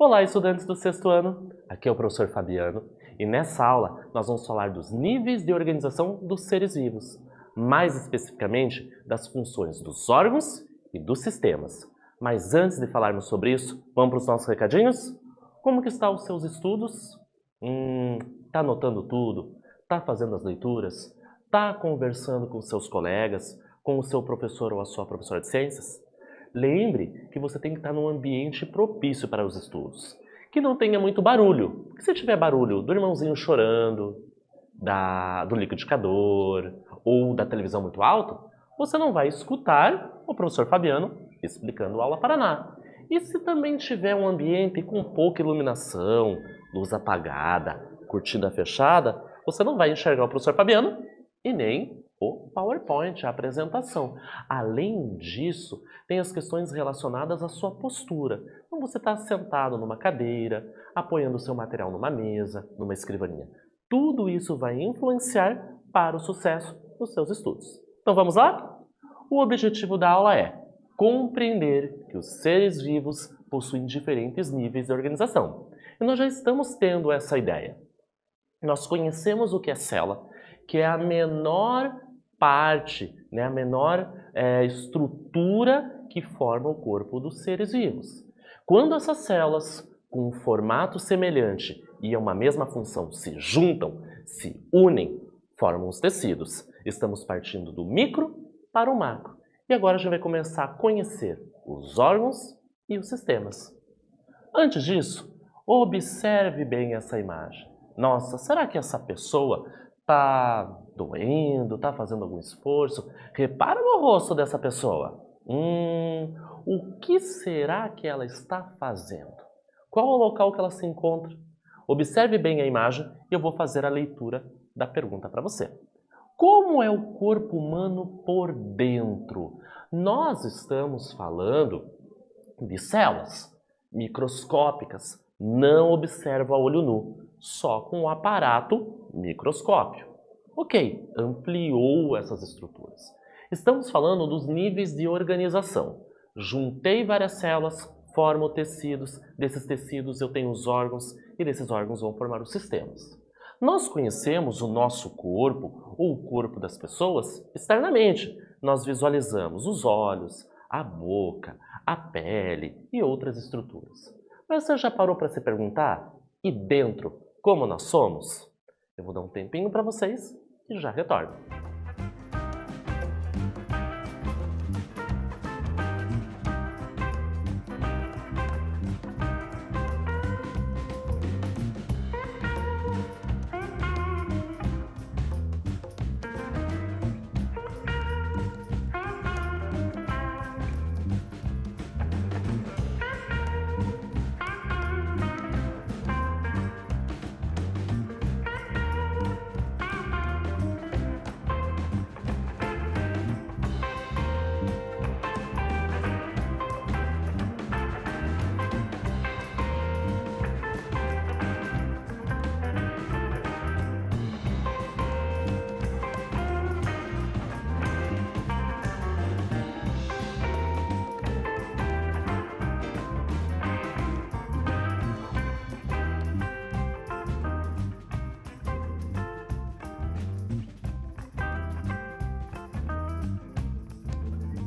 Olá, estudantes do sexto ano! Aqui é o professor Fabiano e nessa aula nós vamos falar dos níveis de organização dos seres vivos, mais especificamente das funções dos órgãos e dos sistemas. Mas antes de falarmos sobre isso, vamos para os nossos recadinhos? Como que estão os seus estudos? Tá anotando tudo? Tá fazendo as leituras? Tá conversando com seus colegas, com o seu professor ou a sua professora de ciências? Lembre que você tem que estar num ambiente propício para os estudos, que não tenha muito barulho. Porque se tiver barulho do irmãozinho chorando, do liquidificador ou da televisão muito alto, você não vai escutar o professor Fabiano explicando aula Paraná. E se também tiver um ambiente com pouca iluminação, luz apagada, cortina fechada, você não vai enxergar o professor Fabiano e nem o PowerPoint, a apresentação. Além disso, tem as questões relacionadas à sua postura. Então você está sentado numa cadeira, apoiando o seu material numa mesa, numa escrivaninha. Tudo isso vai influenciar para o sucesso dos seus estudos. Então vamos lá? O objetivo da aula é compreender que os seres vivos possuem diferentes níveis de organização. E nós já estamos tendo essa ideia. Nós conhecemos o que é célula, que é a menor parte, a menor estrutura que forma o corpo dos seres vivos. Quando essas células, com um formato semelhante e uma mesma função, se juntam, se unem, formam os tecidos. Estamos partindo do micro para o macro. E agora a gente vai começar a conhecer os órgãos e os sistemas. Antes disso, observe bem essa imagem. Nossa, será que essa pessoa está doendo, está fazendo algum esforço? Repara no rosto dessa pessoa. O que será que ela está fazendo? Qual é o local que ela se encontra? Observe bem a imagem e eu vou fazer a leitura da pergunta para você. Como é o corpo humano por dentro? Nós estamos falando de células microscópicas. Não observa a olho nu, só com o aparato microscópio. Ok, ampliou essas estruturas. Estamos falando dos níveis de organização. Juntei várias células, formo tecidos, desses tecidos eu tenho os órgãos e desses órgãos vão formar os sistemas. Nós conhecemos o nosso corpo, ou o corpo das pessoas, externamente. Nós visualizamos os olhos, a boca, a pele e outras estruturas. Mas você já parou para se perguntar, e dentro, como nós somos? Eu vou dar um tempinho para vocês e já retorno.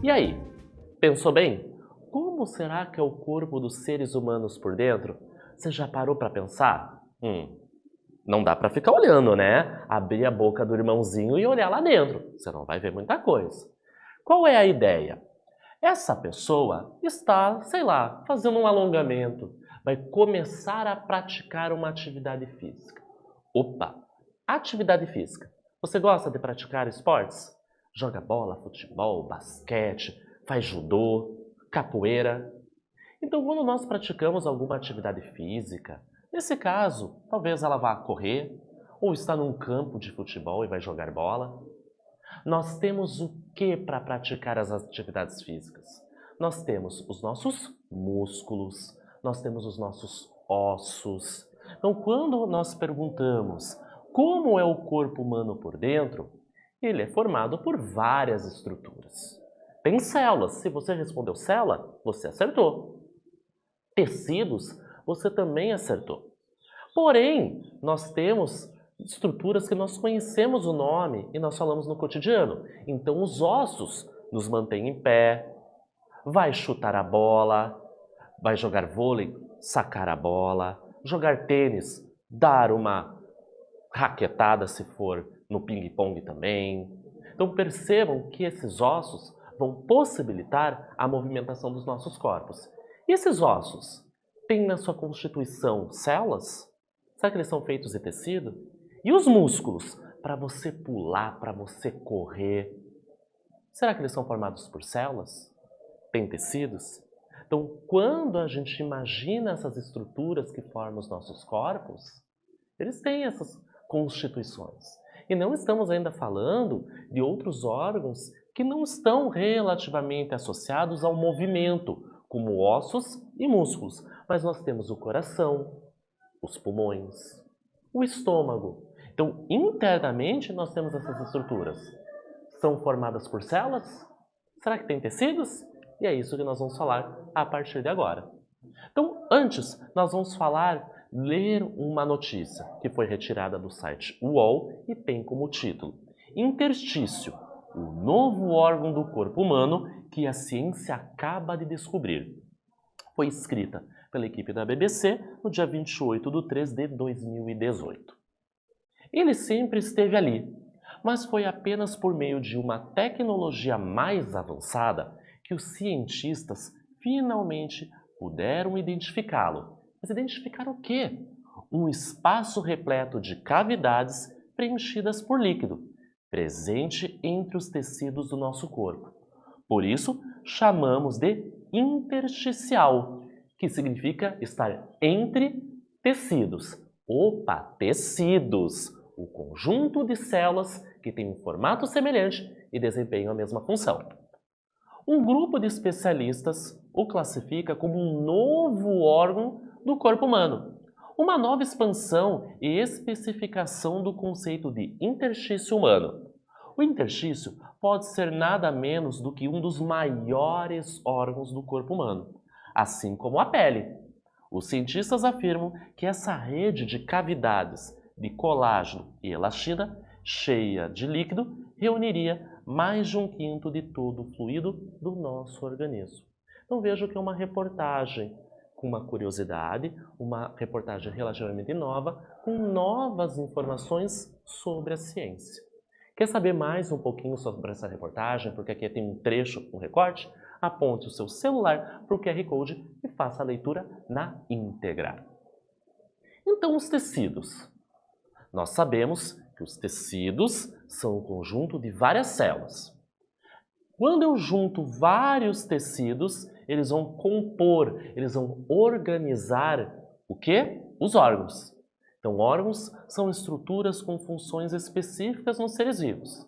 E aí, pensou bem? Como será que é o corpo dos seres humanos por dentro? Você já parou para pensar? Não dá para ficar olhando, né? Abrir a boca do irmãozinho e olhar lá dentro. Você não vai ver muita coisa. Qual é a ideia? Essa pessoa está, sei lá, fazendo um alongamento. Vai começar a praticar uma atividade física. Opa! Atividade física. Você gosta de praticar esportes? Joga bola, futebol, basquete, faz judô, capoeira. Então, quando nós praticamos alguma atividade física, nesse caso, talvez ela vá correr, ou está num campo de futebol e vai jogar bola. Nós temos o que para praticar as atividades físicas? Nós temos os nossos músculos, nós temos os nossos ossos. Então, quando nós perguntamos como é o corpo humano por dentro, ele é formado por várias estruturas. Tem células. Se você respondeu célula, você acertou. Tecidos, você também acertou. Porém, nós temos estruturas que nós conhecemos o nome e nós falamos no cotidiano. Então, os ossos nos mantêm em pé, vai chutar a bola, vai jogar vôlei, sacar a bola, jogar tênis, dar uma raquetada se for no ping-pong também. Então percebam que esses ossos vão possibilitar a movimentação dos nossos corpos. E esses ossos têm na sua constituição células? Será que eles são feitos de tecido? E os músculos? Para você pular, para você correr, será que eles são formados por células? Tem tecidos? Então, quando a gente imagina essas estruturas que formam os nossos corpos, eles têm essas constituições. E não estamos ainda falando de outros órgãos que não estão relativamente associados ao movimento, como ossos e músculos. Mas nós temos o coração, os pulmões, o estômago. Então, internamente, nós temos essas estruturas. São formadas por células? Será que tem tecidos? E é isso que nós vamos falar a partir de agora. Então, antes, nós vamos ler uma notícia que foi retirada do site UOL e tem como título Interstício, o novo órgão do corpo humano que a ciência acaba de descobrir. Foi escrita pela equipe da BBC no dia 28 de 3 de 2018. Ele sempre esteve ali, mas foi apenas por meio de uma tecnologia mais avançada que os cientistas finalmente puderam identificá-lo. Mas identificar o quê? Um espaço repleto de cavidades preenchidas por líquido, presente entre os tecidos do nosso corpo. Por isso, chamamos de intersticial, que significa estar entre tecidos. Opa, tecidos! O conjunto de células que tem um formato semelhante e desempenham a mesma função. Um grupo de especialistas o classifica como um novo órgão do corpo humano, uma nova expansão e especificação do conceito de interstício humano. O interstício pode ser nada menos do que um dos maiores órgãos do corpo humano, assim como a pele. Os cientistas afirmam que essa rede de cavidades de colágeno e elastina, cheia de líquido, reuniria mais de 1/5 de todo o fluido do nosso organismo. Então vejo que é uma reportagem com uma curiosidade, uma reportagem relativamente nova, com novas informações sobre a ciência. Quer saber mais um pouquinho sobre essa reportagem, porque aqui tem um trecho, um recorte? Aponte o seu celular para o QR Code e faça a leitura na íntegra. Então, os tecidos. Nós sabemos que os tecidos são um conjunto de várias células. Quando eu junto vários tecidos, eles vão compor, eles vão organizar o quê? Os órgãos. Então, órgãos são estruturas com funções específicas nos seres vivos.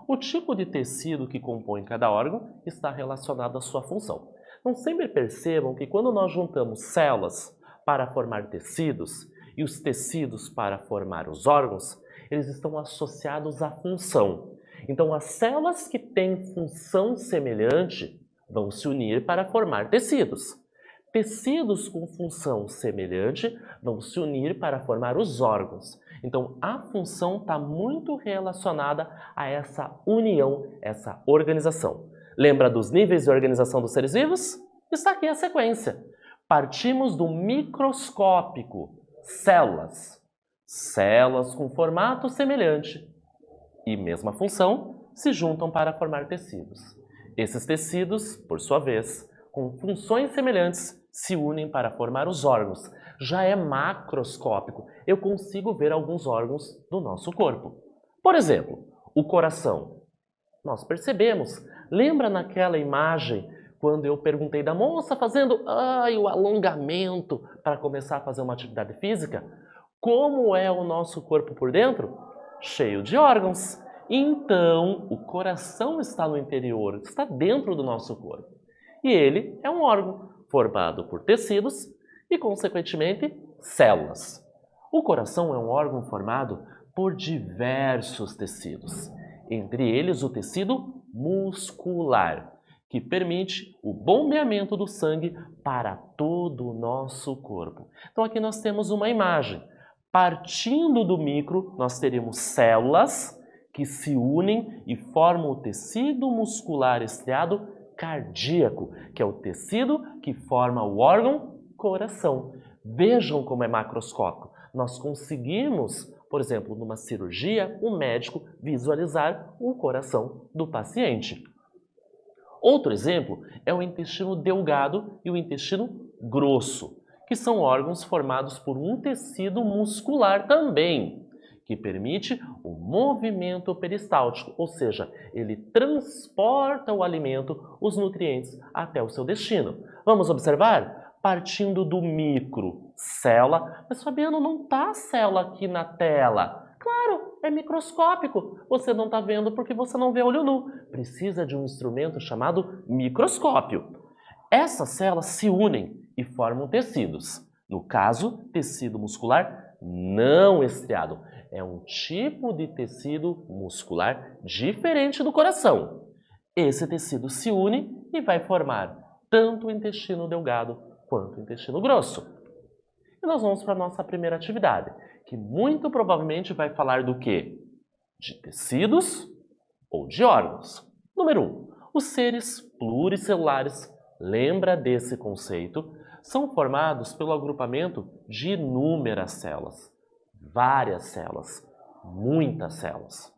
O tipo de tecido que compõe cada órgão está relacionado à sua função. Então, sempre percebam que quando nós juntamos células para formar tecidos e os tecidos para formar os órgãos, eles estão associados à função. Então, as células que têm função semelhante vão se unir para formar tecidos. Tecidos com função semelhante vão se unir para formar os órgãos. Então, a função está muito relacionada a essa união, essa organização. Lembra dos níveis de organização dos seres vivos? Está aqui a sequência. Partimos do microscópico, células. Células com formato semelhante e mesma função se juntam para formar tecidos. Esses tecidos, por sua vez, com funções semelhantes, se unem para formar os órgãos. Já é macroscópico, eu consigo ver alguns órgãos do nosso corpo. Por exemplo, o coração. Nós percebemos, lembra naquela imagem quando eu perguntei da moça fazendo o alongamento para começar a fazer uma atividade física? Como é o nosso corpo por dentro? Cheio de órgãos. Então, o coração está no interior, está dentro do nosso corpo. E ele é um órgão formado por tecidos e, consequentemente, células. O coração é um órgão formado por diversos tecidos, entre eles o tecido muscular, que permite o bombeamento do sangue para todo o nosso corpo. Então aqui nós temos uma imagem. Partindo do micro, nós teremos células que se unem e formam o tecido muscular estriado cardíaco, que é o tecido que forma o órgão coração. Vejam como é macroscópico. Nós conseguimos, por exemplo, numa cirurgia, o médico visualizar o coração do paciente. Outro exemplo é o intestino delgado e o intestino grosso, que são órgãos formados por um tecido muscular também, que permite o movimento peristáltico, ou seja, ele transporta o alimento, os nutrientes, até o seu destino. Vamos observar? Partindo do micro, célula, mas Fabiano, não está a célula aqui na tela. Claro, é microscópico. Você não está vendo porque você não vê olho nu. Precisa de um instrumento chamado microscópio. Essas células se unem e formam tecidos. No caso, tecido muscular não estriado. É um tipo de tecido muscular diferente do coração. Esse tecido se une e vai formar tanto o intestino delgado quanto o intestino grosso. E nós vamos para a nossa primeira atividade, que muito provavelmente vai falar do quê? De tecidos ou de órgãos. Número 1. Os seres pluricelulares, lembra desse conceito, são formados pelo agrupamento de inúmeras células. Várias células, muitas células.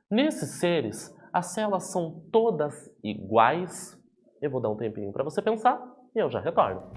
Nesses seres, as células são todas iguais. Eu vou dar um tempinho para você pensar e eu já retorno.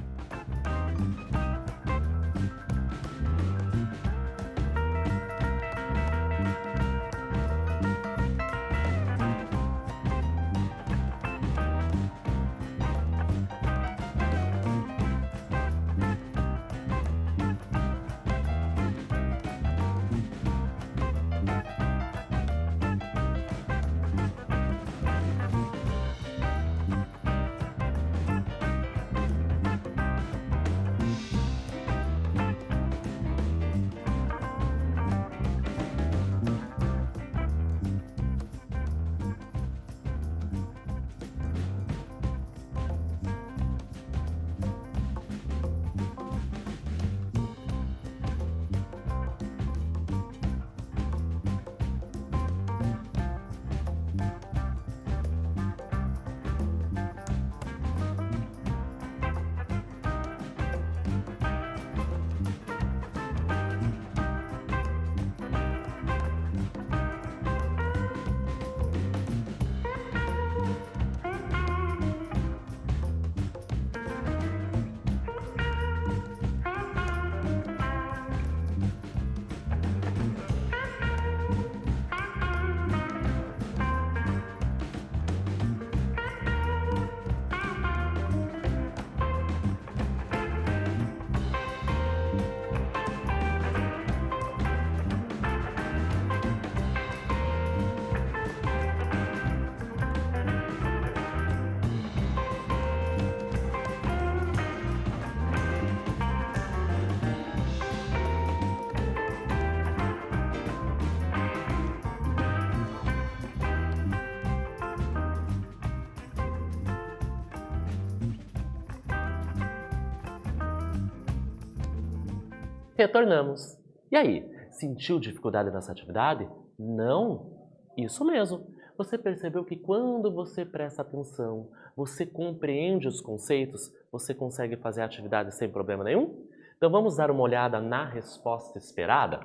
Retornamos. E aí, sentiu dificuldade nessa atividade? Não? Isso mesmo. Você percebeu que quando você presta atenção, você compreende os conceitos, você consegue fazer a atividade sem problema nenhum? Então vamos dar uma olhada na resposta esperada?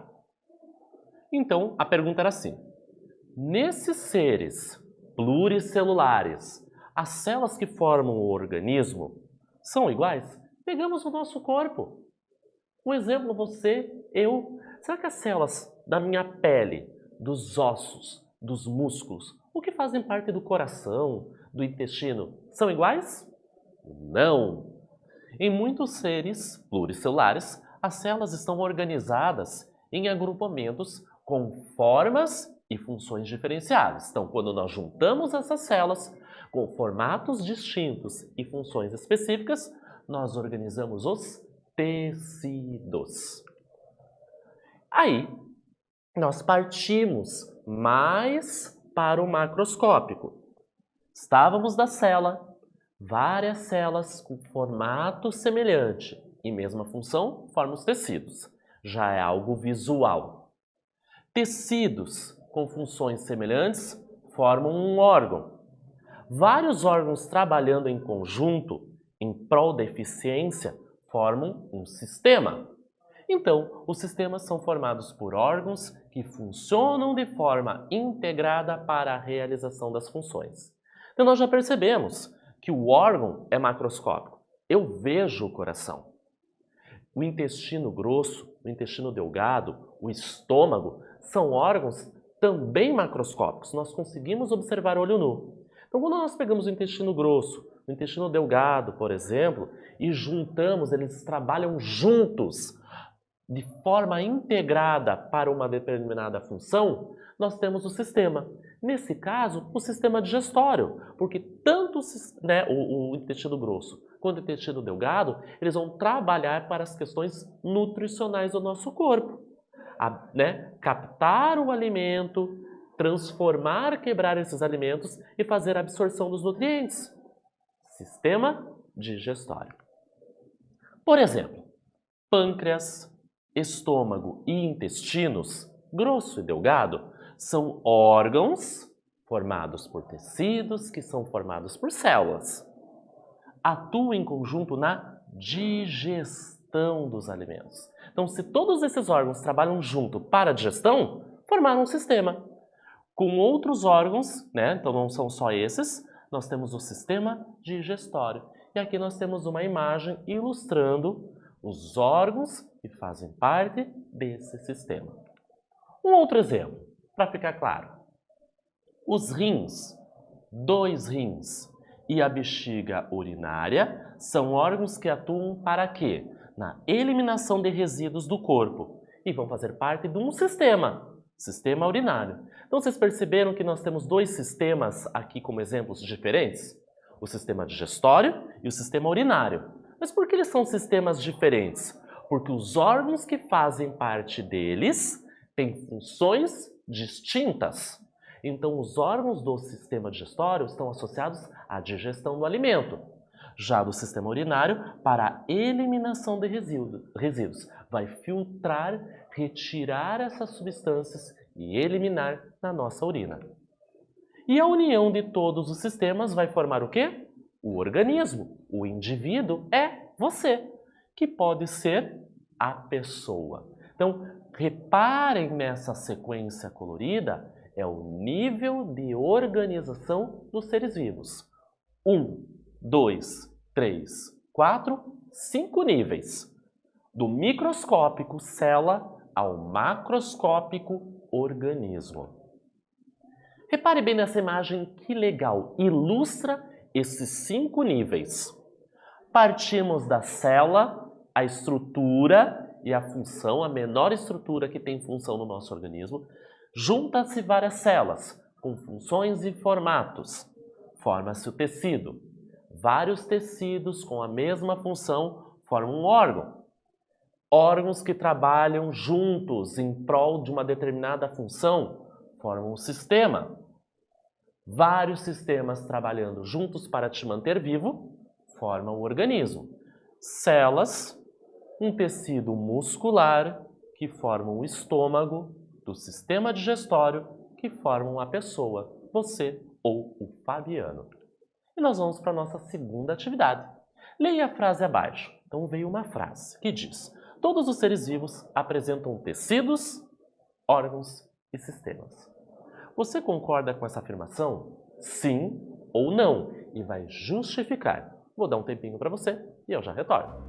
Então, a pergunta era assim: nesses seres pluricelulares, as células que formam o organismo são iguais? Pegamos o nosso corpo. Um exemplo, você, eu. Será que as células da minha pele, dos ossos, dos músculos, o que fazem parte do coração, do intestino, são iguais? Não! Em muitos seres pluricelulares, as células estão organizadas em agrupamentos com formas e funções diferenciadas. Então, quando nós juntamos essas células com formatos distintos e funções específicas, nós organizamos os tecidos. Aí, nós partimos mais para o macroscópico. Estávamos da célula, Várias células com formato semelhante e mesma função formam os tecidos. Já é algo visual. Tecidos com funções semelhantes formam um órgão. Vários órgãos trabalhando em conjunto em prol da eficiência formam um sistema. Então, os sistemas são formados por órgãos que funcionam de forma integrada para a realização das funções. Então, nós já percebemos que o órgão é macroscópico. Eu vejo o coração. O intestino grosso, o intestino delgado, o estômago são órgãos também macroscópicos. Nós conseguimos observar olho nu. Então, quando nós pegamos o intestino grosso, o intestino delgado, por exemplo, e juntamos, eles trabalham juntos, de forma integrada para uma determinada função, nós temos o sistema. Nesse caso, o sistema digestório, porque tanto o intestino grosso quanto o intestino delgado, eles vão trabalhar para as questões nutricionais do nosso corpo. Captar o alimento, transformar, quebrar esses alimentos e fazer a absorção dos nutrientes. Sistema digestório. Por exemplo, pâncreas, estômago e intestinos, grosso e delgado, são órgãos formados por tecidos que são formados por células. Atuam em conjunto na digestão dos alimentos. Então, se todos esses órgãos trabalham junto para a digestão, formaram um sistema. Com outros órgãos, então não são só esses, nós temos o sistema digestório. E aqui nós temos uma imagem ilustrando os órgãos que fazem parte desse sistema. Um outro exemplo, para ficar claro. Os rins, 2 rins e a bexiga urinária são órgãos que atuam para quê? Na eliminação de resíduos do corpo e vão fazer parte de um sistema urinário. Então vocês perceberam que nós temos 2 sistemas aqui como exemplos diferentes? O sistema digestório e o sistema urinário. Mas por que eles são sistemas diferentes? Porque os órgãos que fazem parte deles têm funções distintas. Então, os órgãos do sistema digestório estão associados à digestão do alimento. Já do sistema urinário, para a eliminação de resíduos. Vai filtrar, retirar essas substâncias e eliminar na nossa urina. E a união de todos os sistemas vai formar o quê? O organismo. O indivíduo é você, que pode ser a pessoa. Então, reparem nessa sequência colorida, é o nível de organização dos seres vivos. 1, 2, 3, 4, 5 níveis. Do microscópico célula ao macroscópico organismo. Repare bem nessa imagem, que legal, ilustra esses 5 níveis. Partimos da célula, a estrutura e a função, a menor estrutura que tem função no nosso organismo. Juntam-se várias células com funções e formatos. Forma-se o tecido. Vários tecidos com a mesma função formam um órgão. Órgãos que trabalham juntos em prol de uma determinada função formam um sistema. Vários sistemas trabalhando juntos para te manter vivo formam o organismo. Células, um tecido muscular que formam o estômago, do sistema digestório que formam a pessoa, você ou o Fabiano. E nós vamos para a nossa segunda atividade. Leia a frase abaixo. Então veio uma frase que diz: todos os seres vivos apresentam tecidos, órgãos e sistemas. Você concorda com essa afirmação? Sim ou não? E vai justificar. Vou dar um tempinho para você e eu já retorno.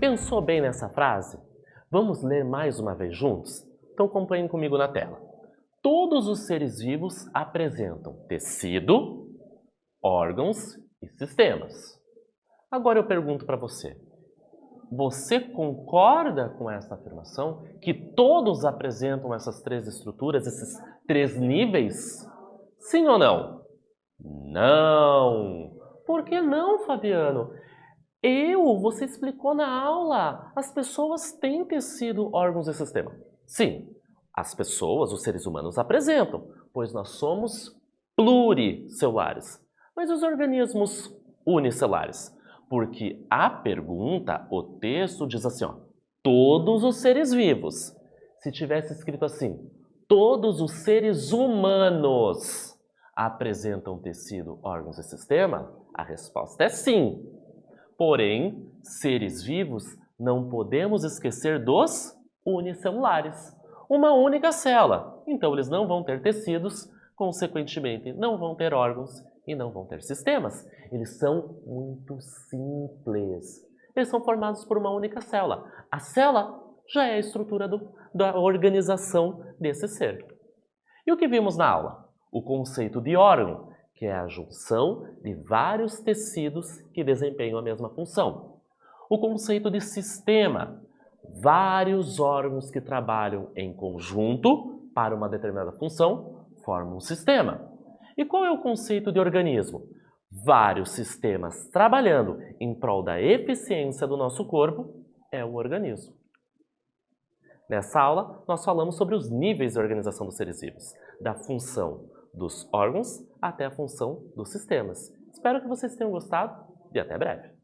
Pensou bem nessa frase? Vamos ler mais uma vez juntos? Então acompanhem comigo na tela. Todos os seres vivos apresentam tecido, órgãos e sistemas. Agora eu pergunto para você. Você concorda com essa afirmação? Que todos apresentam essas três estruturas, esses três níveis? Sim ou não? Não! Por que não, Fabiano? Você explicou na aula. As pessoas têm tecido, órgãos e sistema. Sim, as pessoas, os seres humanos apresentam, pois nós somos pluricelulares. Mas os organismos unicelulares? Porque a pergunta, o texto diz assim, ó, todos os seres vivos. Se tivesse escrito assim, todos os seres humanos apresentam tecido, órgãos e sistema, a resposta é sim. Porém, seres vivos não podemos esquecer dos unicelulares. Uma única célula. Então, eles não vão ter tecidos, consequentemente, não vão ter órgãos e não vão ter sistemas. Eles são muito simples. Eles são formados por uma única célula. A célula já é a estrutura da organização desse ser. E o que vimos na aula? O conceito de órgão, que é a junção de vários tecidos que desempenham a mesma função. O conceito de sistema, vários órgãos que trabalham em conjunto para uma determinada função formam um sistema. E qual é o conceito de organismo? Vários sistemas trabalhando em prol da eficiência do nosso corpo é o organismo. Nessa aula, nós falamos sobre os níveis de organização dos seres vivos, da função dos órgãos até a função dos sistemas. Espero que vocês tenham gostado e até breve.